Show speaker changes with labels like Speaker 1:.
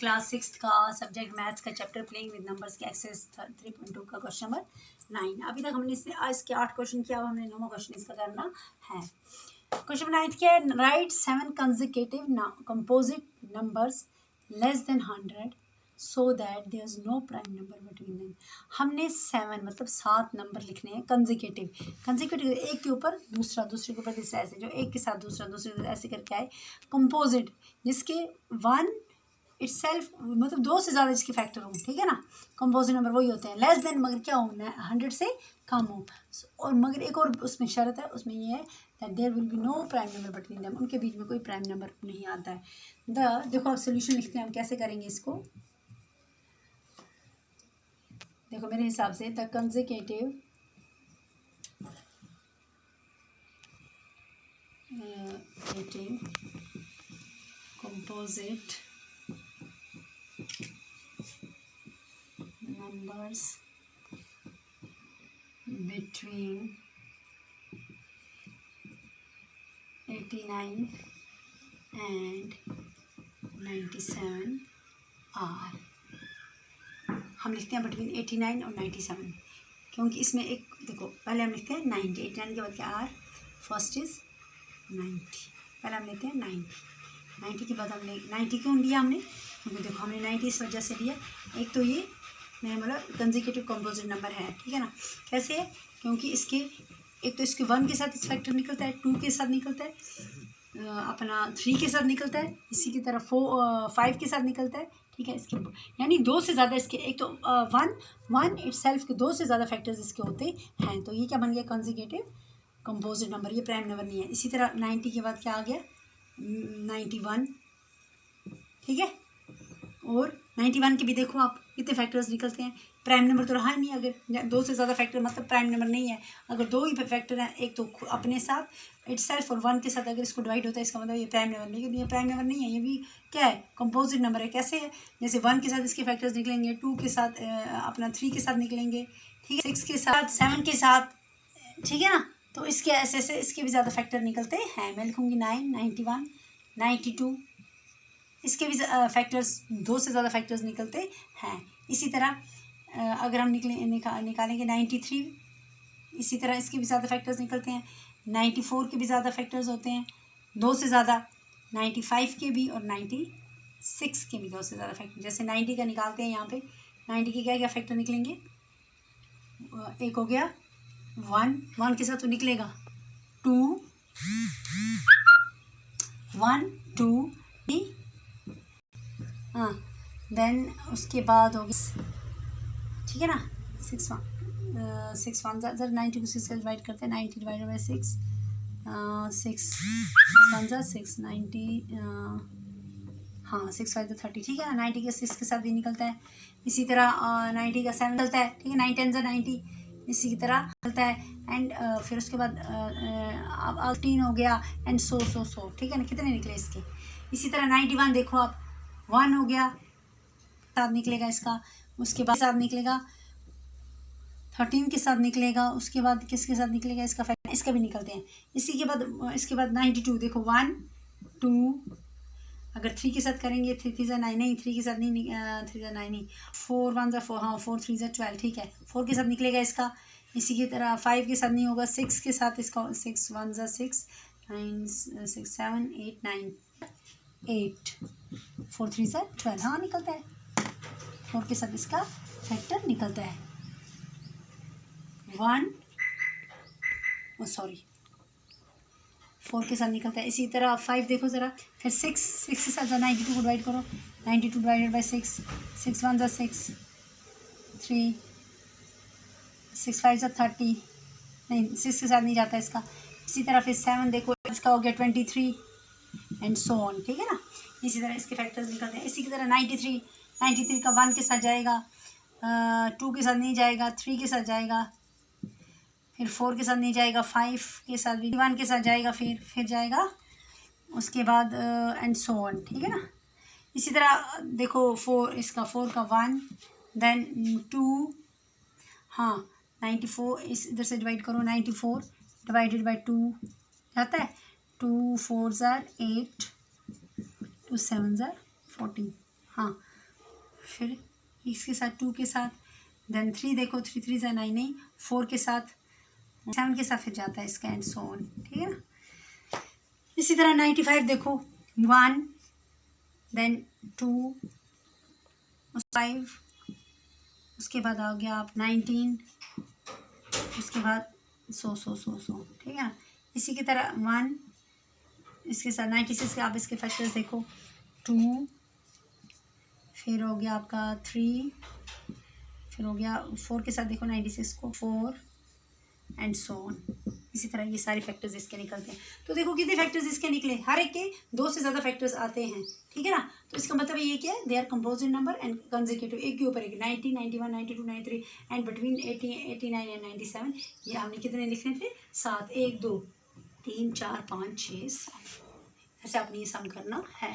Speaker 1: Class 6 का subject maths का chapter playing with numbers के एक्सरसाइज 3.2 का क्वेश्चन नंबर 9। अभी तक हमने इसके 8 क्वेश्चन किया, अब हमने 9वां क्वेश्चन इसका करना है। क्वेश्चन 9 क्या है? Right 7 consecutive composite numbers less than 100 so that there is no prime number between them. हमने 7 मतलब 7 नंबर लिखने हैं कंसेक्यूटिव एक के ऊपर दूसरा, दूसरे के ऊपर तीसरा, ऐसे जो एक के साथ दूसरा, दूसरे ऐसे करके आए। कंपोजिट जिसके 1 इटसेल्फ मतलब 2 से ज़्यादा जिसके फैक्टर हों, ठीक है ना। कंपोजिट नंबर वही होते हैं। लेस देन मगर क्या हो, 100 से कम हो। और मगर एक और उसमें शर्त है, उसमें ये है that there will be no prime number between them, उनके बीच में कोई प्राइम नंबर नहीं आता है। देखो अब सोल्यूशन लिखते हैं हम, कैसे करेंगे इसको। देखो मेरे हिसाब से the consecutive composite numbers between 89 and 97 are, हम लिखते हैं बिटवीन 89 और 97, क्योंकि इसमें एक देखो पहले हम लिखते हैं 90, 89 के बाद क्या आर, फर्स्ट इज 90, पहले हम लेते हैं 90 के बाद हमने 90 क्यों लिया हमने, क्योंकि देखो हमने 90 इस वजह से लिया, एक तो ये मैंने बोला कंसेक्यूटिव कंपोजिट नंबर है, ठीक है ना। कैसे है, क्योंकि इसके एक तो इसके 1 के साथ इस फैक्टर निकलता है, 2 के साथ निकलता है, अपना 3 के साथ निकलता है, इसी की तरह 5 के साथ निकलता है, ठीक है। इसके यानी 2 से ज़्यादा इसके, एक तो 1 इटसेल्फ के 2 से ज़्यादा फैक्टर्स इसके होते हैं, तो ये क्या बन गया कंसेक्यूटिव कंपोजिट नंबर, ये प्राइम नंबर नहीं है। इसी तरह 90 के बाद क्या आ गया 91, ठीक है। और 91 के भी देखो आप कितने फैक्टर्स निकलते हैं, प्राइम नंबर तो रहा ही नहीं। अगर 2 से ज़्यादा फैक्टर मतलब प्राइम नंबर नहीं है। अगर 2 ही फैक्टर हैं, एक तो अपने साथ इटसेल्फ और 1 के साथ अगर इसको डिवाइड होता है, इसका मतलब ये प्राइम नंबर नहीं है, ये प्राइम नंबर नहीं है, ये भी क्या है कंपोजिट नंबर है। कैसे है, जैसे 1 के साथ इसके फैक्टर्स निकलेंगे, 2 के साथ अपना 3 के साथ निकलेंगे, ठीक है, 6 के साथ, 7 के साथ, ठीक है ना। तो इसके ऐसे ऐसे इसके भी ज़्यादा फैक्टर निकलते हैं। मैं लिखूँगी 9, 91, 92, इसके भी फैक्टर्स 2 से ज़्यादा फैक्टर्स निकलते हैं। इसी तरह अगर हम निकालेंगे 93, इसी तरह इसके भी ज़्यादा फैक्टर्स निकलते हैं। 94 के भी ज़्यादा फैक्टर्स होते हैं 2 से ज़्यादा, 95 के भी और 96 के भी 2 से ज़्यादा फैक्टर। जैसे 90 का निकालते हैं यहाँ पे, 90 के क्या क्या फैक्टर निकलेंगे, एक हो गया 1 के साथ तो निकलेगा 2, 1, 2, हाँ, देन उसके बाद होगी, ठीक है ना, 6 1 ज़रा 90 को 6 से डिवाइड करते हैं, 90 डिवाइडेड बाई 6, 6 1 ज़ा 6, 90, हाँ 6 5 30, ठीक है ना। 90 के 6 के साथ भी निकलता है। इसी तरह 90 का 7 निकलता है, ठीक है। 9 10 ज़ा 90, इसी की तरह निकलता है। एंड फिर उसके बाद अब 18 हो गया एंड सो, ठीक है ना। कितने निकले इसके। इसी तरह 91 देखो आप, 1 हो गया, साथ निकलेगा इसका, उसके बाद साथ निकलेगा 13 के साथ निकलेगा, उसके बाद किसके साथ निकलेगा, इसका फैक्टर, इसका भी निकलते हैं। इसके बाद 92 देखो 1 2, अगर 3 के साथ करेंगे 3 3 9, नहीं 3 के साथ नहीं, 3 9 नहीं, 4 1 4, हाँ 4 3 12, ठीक है, 4 के साथ निकलेगा इसका। इसी की तरह 5 के साथ नहीं होगा, 6 के साथ इसका, 6 1 6, 9 6 7 8 9 8, 4 3 12, हाँ निकलता है। 4 के साथ इसका फैक्टर निकलता है 1, सॉरी 4 के साथ निकलता है। इसी तरह 5 देखो ज़रा, फिर 6 के साथ 92 को डिवाइड करो, 92 डिवाइडेड बाई 6, 6 1 6, 3 6 5 30, नहीं 6 के साथ नहीं जाता इसका। इसी तरह फिर 7 देखो, इसका हो गया 23 एंड सो ऑन, ठीक है ना। इसी तरह इसके फैक्टर्स निकलते हैं। इसी की तरह 93 का 1 के साथ जाएगा, 2 के साथ नहीं जाएगा, 3 के साथ जाएगा, फिर 4 के साथ नहीं जाएगा, 5 के साथ भी, 1 के साथ जाएगा, फिर जाएगा उसके बाद एंड सो ऑन, ठीक है ना। इसी तरह देखो 4 का 1, देन 2, हाँ 94, इस इधर से डिवाइड करो, 94 डिवाइडेड बाई 2 जाता है, 2 4 8, 2 7 14, हाँ फिर इसके साथ 2 के साथ, देन 3 देखो 3 3 ज़ा 9 नहीं, 4 के साथ, 7 के साथ फिर जाता है इसका एंड सो ऑन, ठीक है ना। इसी तरह 95 देखो 1 देन 2 5, उसके बाद आ गया आप 19, उसके बाद 100, ठीक है ना। इसी की तरह 1, इसके साथ 96 के आप इसके फैक्टर्स देखो 2, फिर हो गया आपका 3, फिर हो गया 4 के साथ देखो 96 को 4 एंड सो ऑन। इसी तरह ये सारे फैक्टर्स इसके निकलते हैं। तो देखो कितने फैक्टर्स इसके निकले, हर एक के 2 से ज़्यादा फैक्टर्स आते हैं, ठीक है ना। तो इसका मतलब ये क्या है, they are composite number and consecutive, एक के ऊपर एक, 90 91 92 93 एंड बिटवीन 80 89 एंड 97। ये हमने कितने लिखने थे, 7, 1 2 3 4 5 6 7, ऐसे आपने ये सम करना है।